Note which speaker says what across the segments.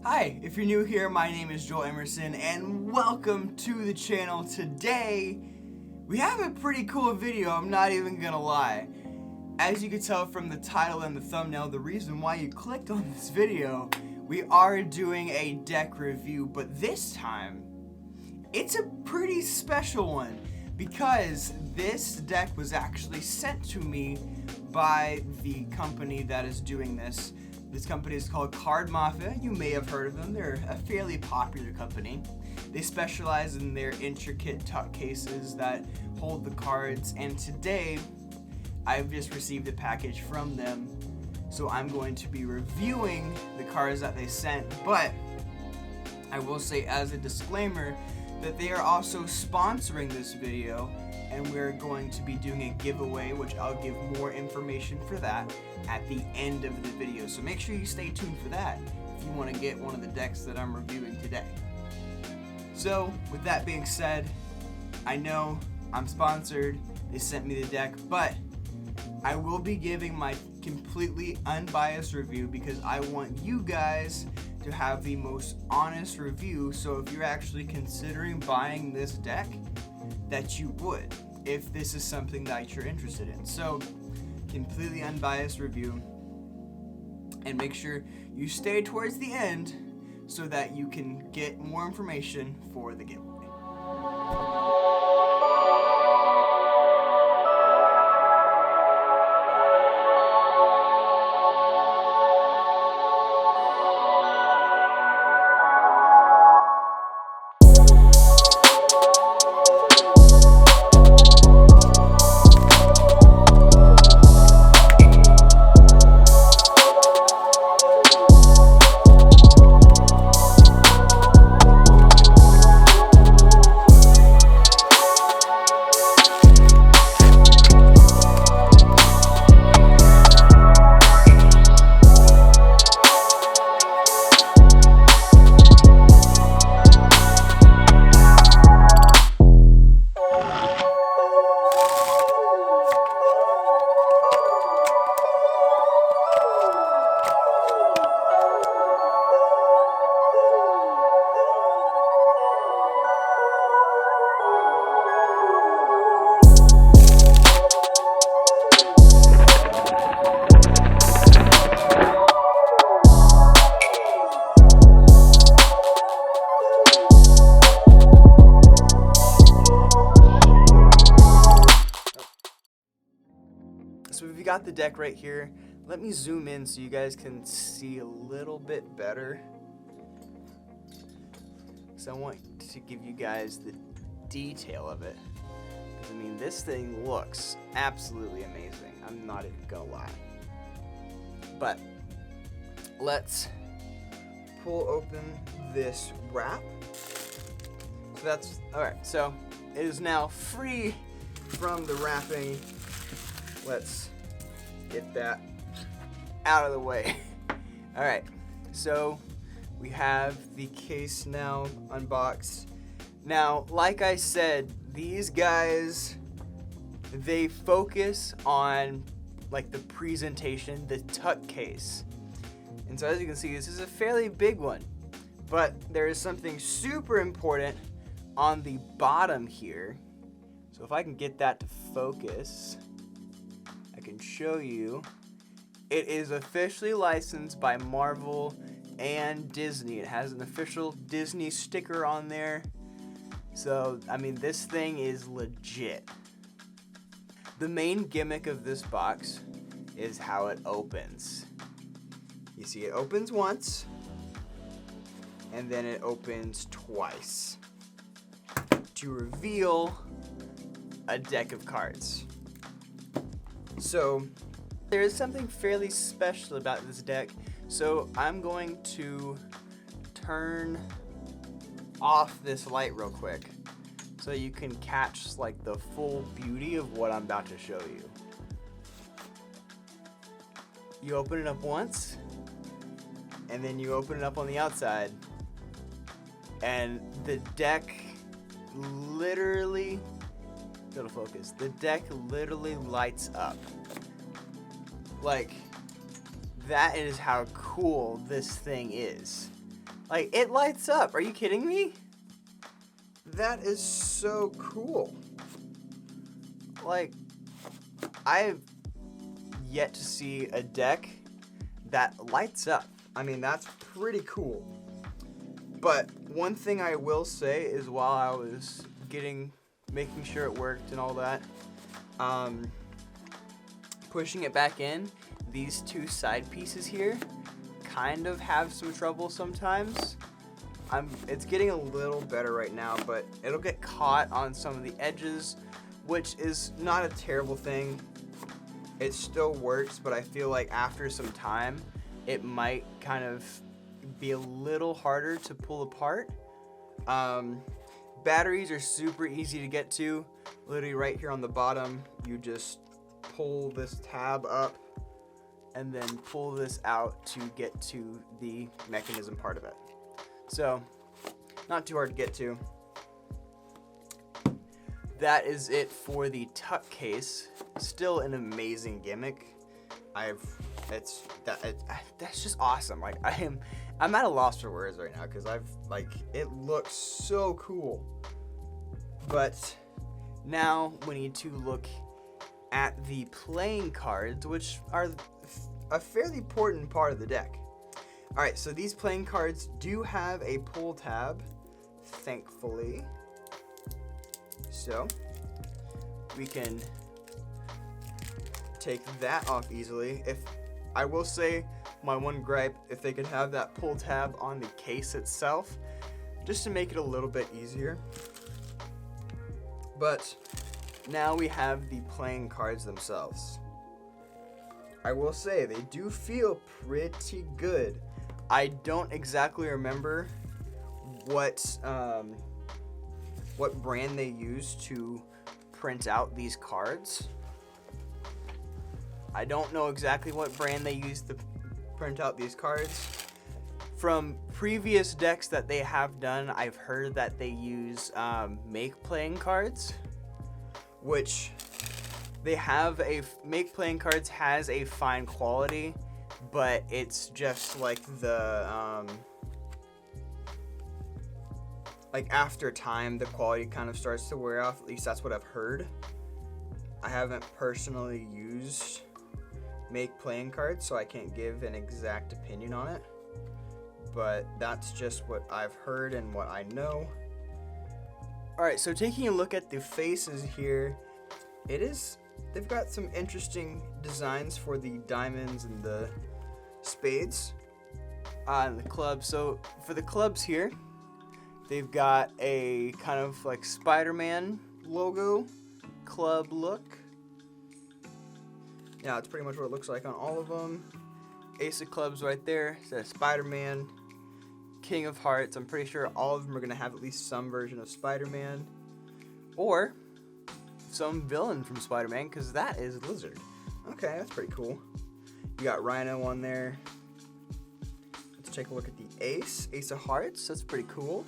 Speaker 1: Hi, if you're new here, my name is Joel Emerson and welcome to the channel. Today, we have a pretty cool video, I'm not even gonna lie. As you can tell from the title and the thumbnail, the reason why you clicked on this video, we are doing a deck review, but this time, it's a pretty special one because this deck was actually sent to me by the company that is doing this. This company is called Mafia. You may have heard of them. They're a fairly popular company. They specialize in their intricate tuck cases that hold the cards, and today I've just received a package from them, so I'm going to be reviewing the cards that they sent, but I will say as a disclaimer that they are also sponsoring this video, and we're going to be doing a giveaway, which I'll give more information for that at the end of the video. So make sure you stay tuned for that if you want to get one of the decks that I'm reviewing today. So with that being said, I know I'm sponsored, they sent me the deck, but I will be giving my completely unbiased review because I want you guys to have the most honest review. So if you're actually considering buying this deck, that you would, if this is something that you're interested in. So completely unbiased review, and make sure you stay towards the end so that you can get more information for the giveaway. So we've got the deck right here. Let me zoom in so you guys can see a little bit better. So I want to give you guys the detail of it. I mean, this thing looks absolutely amazing. I'm not even gonna lie. But let's pull open this wrap. So that's, all right, so it is now free from the wrapping. Let's get that out of the way. All right, so we have the case now unboxed. Now, like I said, these guys, they focus on like the presentation, the tuck case. And so as you can see, this is a fairly big one, but there is something super important on the bottom here. So if I can get that to focus, I can show you. It is officially licensed by Marvel and Disney. It has an official Disney sticker on there. So, I mean, this thing is legit. The main gimmick of this box is how it opens. You see, it opens once, and then it opens twice to reveal a deck of cards. So there is something fairly special about this deck, so I'm going to turn off this light real quick so you can catch like the full beauty of what I'm about to show you. You open it up once, and then you open it up on the outside, and the deck literally, go to focus, the deck literally lights up. Like, that is how cool this thing is. Like, it lights up. Are you kidding me?
Speaker 2: That is so cool.
Speaker 1: Like, I've yet to see a deck that lights up.
Speaker 2: I mean, that's pretty cool. But
Speaker 1: One thing I will say is while I was making sure it worked and all that, pushing it back in, these two side pieces here kind of have some trouble sometimes. It's getting a little better right now, but it'll get caught on some of the edges, which is not a terrible thing. It still works, but I feel like after some time, it might kind of be a little harder to pull apart. Batteries are super easy to get to. Literally right here on the bottom, you just pull this tab up and then pull this out to get to the mechanism part of it. So, not too hard to get to. That is it for the tuck case. Still an amazing gimmick. That's just awesome. Like, I'm at a loss for words right now because it looks so cool. But now we need to look at the playing cards, which are a fairly important part of the deck. All right, so these playing cards do have a pull tab, thankfully. So we can take that off easily. I will say my one gripe, if they could have that pull tab on the case itself, just to make it a little bit easier. But now we have the playing cards themselves. I will say they do feel pretty good. I don't exactly remember what brand they use to print out these cards. I don't know exactly what brand they use to print out these cards. From previous decks that they have done, I've heard that they use Make Playing cards, which they have Make Playing cards has a fine quality, but it's just like after time, the quality kind of starts to wear off. At least that's what I've heard. I haven't personally used Make Playing cards, so I can't give an exact opinion on it. But that's just what I've heard and what I know. Alright, so taking a look at the faces here, they've got some interesting designs for the diamonds and the spades and the clubs. So for the clubs here, they've got a kind of like Spider-Man logo club look. Yeah, that's pretty much what it looks like on all of them. Ace of Clubs right there, says Spider-Man. King of Hearts, I'm pretty sure all of them are going to have at least some version of Spider-Man. Or some villain from Spider-Man, because that is Lizard. Okay, that's pretty cool. You got Rhino on there. Let's take a look at the Ace of Hearts, that's pretty cool.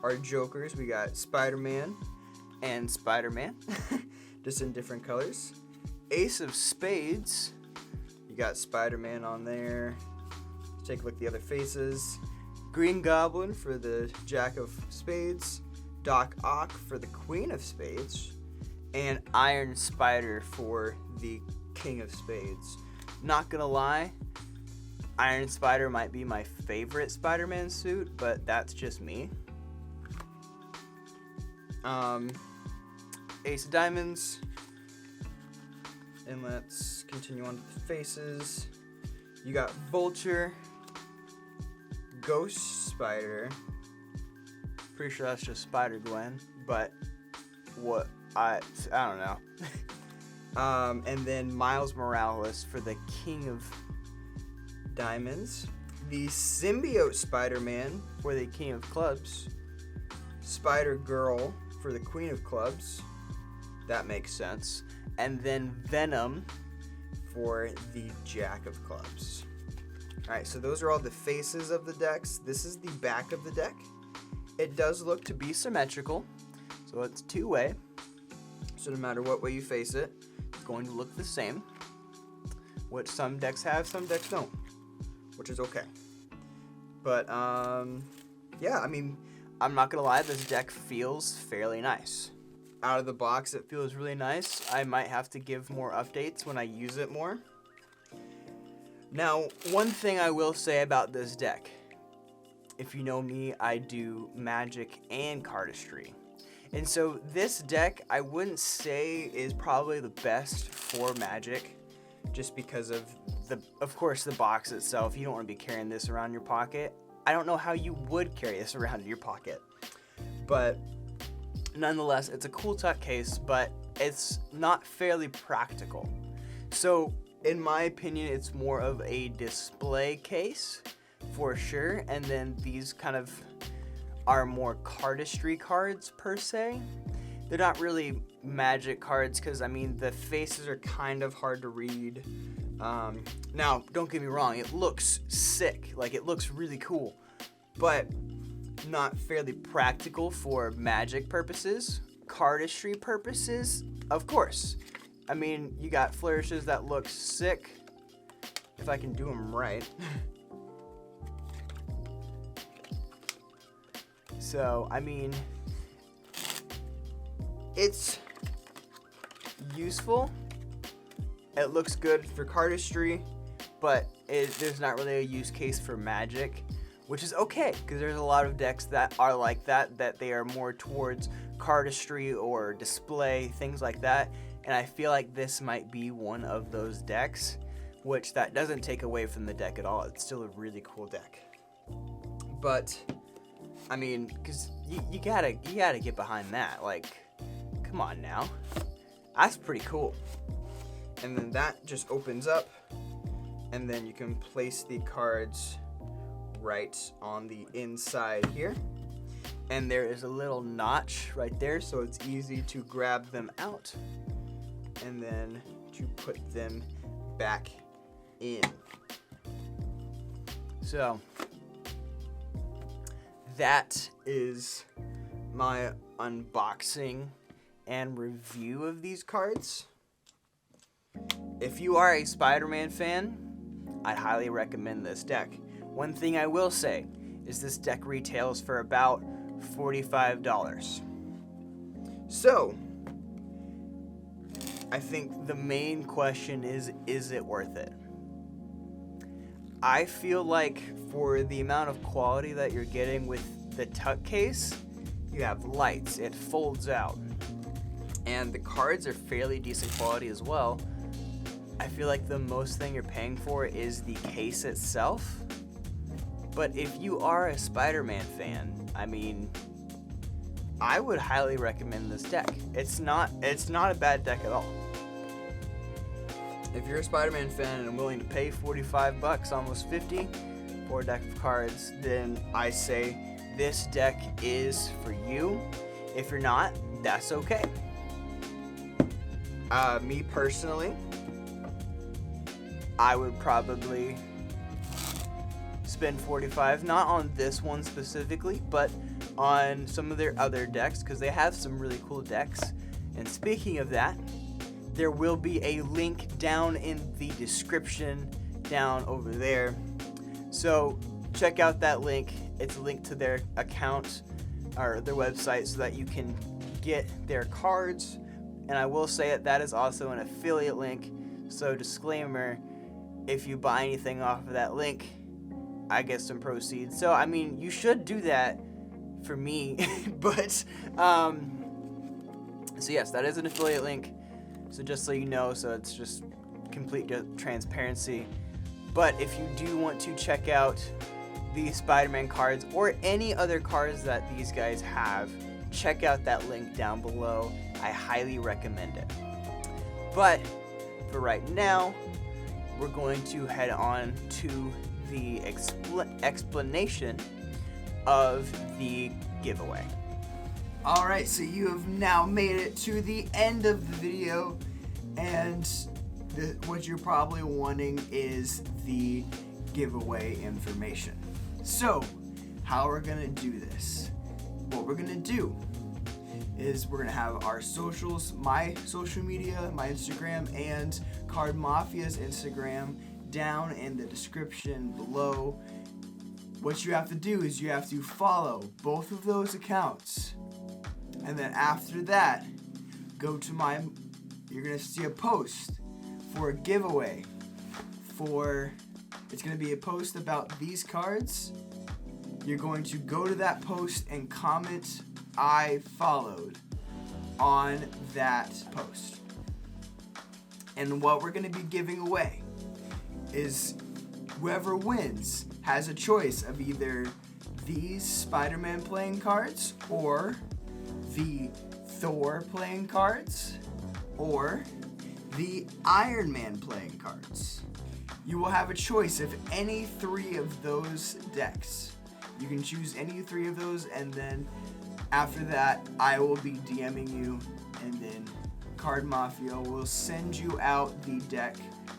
Speaker 1: Our Jokers, we got Spider-Man and Spider-Man, just in different colors. Ace of Spades, you got Spider-Man on there. Let's take a look at the other faces. Green Goblin for the Jack of Spades, Doc Ock for the Queen of Spades, and Iron Spider for the King of Spades. Not gonna lie, Iron Spider might be my favorite Spider-Man suit, but that's just me. Ace of Diamonds. And let's continue on to the faces. You got Vulture, Ghost Spider. Pretty sure that's just Spider-Gwen, but I don't know. And then Miles Morales for the King of Diamonds. The Symbiote Spider-Man for the King of Clubs. Spider-Girl for the Queen of Clubs. That makes sense. And then Venom for the Jack of Clubs. Alright, so those are all the faces of the decks. This is the back of the deck. It does look to be symmetrical, so it's two-way. So no matter what way you face it, it's going to look the same. Which some decks have, some decks don't, which is okay. But, yeah, I mean, I'm not going to lie, this deck feels fairly nice. Out of the box, it feels really nice. I might have to give more updates when I use it more. Now, one thing I will say about this deck, if you know me, I do Magic and cardistry. And so this deck, I wouldn't say is probably the best for Magic, just because of course, the box itself. You don't want to be carrying this around in your pocket. I don't know how you would carry this around in your pocket. But nonetheless, it's a cool tuck case, but it's not fairly practical. So, in my opinion, it's more of a display case for sure, and then these kind of are more cardistry cards per se. They're not really Magic cards because, I mean, the faces are kind of hard to read. Now, don't get me wrong, it looks sick, like it looks really cool, but not fairly practical for Magic purposes. Cardistry purposes, of course. I mean, you got flourishes that look sick, if I can do them right. So, I mean, it's useful. It looks good for cardistry, but there's not really a use case for Magic, which is okay, because there's a lot of decks that are like that they are more towards cardistry or display, things like that, and I feel like this might be one of those decks, which that doesn't take away from the deck at all. It's still a really cool deck. But, I mean, because you gotta get behind that, like, come on now. That's pretty cool. And then that just opens up, and then you can place the cards right on the inside here. And there is a little notch right there, so it's easy to grab them out and then to put them back in. So that is my unboxing and review of these cards. If you are a Spider-Man fan, I'd highly recommend this deck. One thing I will say is this deck retails for about $45. So, I think the main question is it worth it? I feel like for the amount of quality that you're getting with the tuck case, you have lights, it folds out, and the cards are fairly decent quality as well. I feel like the most thing you're paying for is the case itself. But if you are a Spider-Man fan, I mean, I would highly recommend this deck. It's not a bad deck at all. If you're a Spider-Man fan and willing to pay $45, almost $50, for a deck of cards, then I say this deck is for you. If you're not, that's okay. Me personally, I would probably spend $45, not on this one specifically, but on some of their other decks, because they have some really cool decks. And speaking of that, there will be a link down in the description down over there. So check out that link. It's a link to their account or their website so that you can get their cards. And I will say that is also an affiliate link. So disclaimer, if you buy anything off of that link, I get some proceeds. So, I mean, you should do that for me. But, so yes, that is an affiliate link. So just so you know, so it's just complete transparency. But if you do want to check out the Spider-Man cards or any other cards that these guys have, check out that link down below. I highly recommend it. But for right now, we're going to head on to the explanation of the giveaway. Alright, so you have now made it to the end of the video, and what you're probably wanting is the giveaway information. So, how we're gonna do this? What we're gonna do is we're gonna have our socials, my social media, my Instagram, and Card Mafia's Instagram down in the description below.
Speaker 2: what you have to do is you have to follow both of those accounts. And then after that, go to you're going to see a post for a giveaway it's going to be a post about these cards. You're going to go to that post and comment I followed on that post. And what we're going to be giving away is whoever wins has a choice of either these Spider-Man playing cards or the Thor playing cards or the Iron Man playing cards. You will have a choice of any 3 of those decks. You can choose any 3 of those, and then after that, I will be DMing you, and then Card Mafia will send you out the deck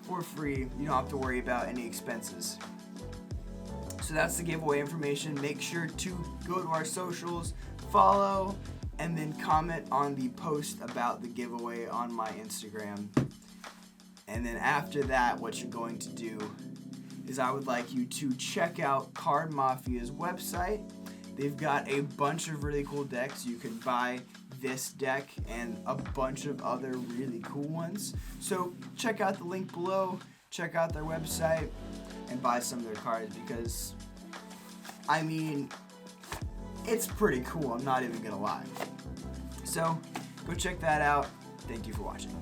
Speaker 2: for free. You don't have to worry about any expenses. So that's the giveaway information. Make sure to go to our socials, follow, and then comment on the post about the giveaway on my Instagram. And then after that, what you're going to do is I would like you to check out Card Mafia's website. They've got a bunch of really cool decks. You can buy this deck and a bunch of other really cool ones. So check out the link below, check out their website, and buy some of their cards because, I mean, it's pretty cool. I'm not even gonna lie. So go check that out. Thank you for watching.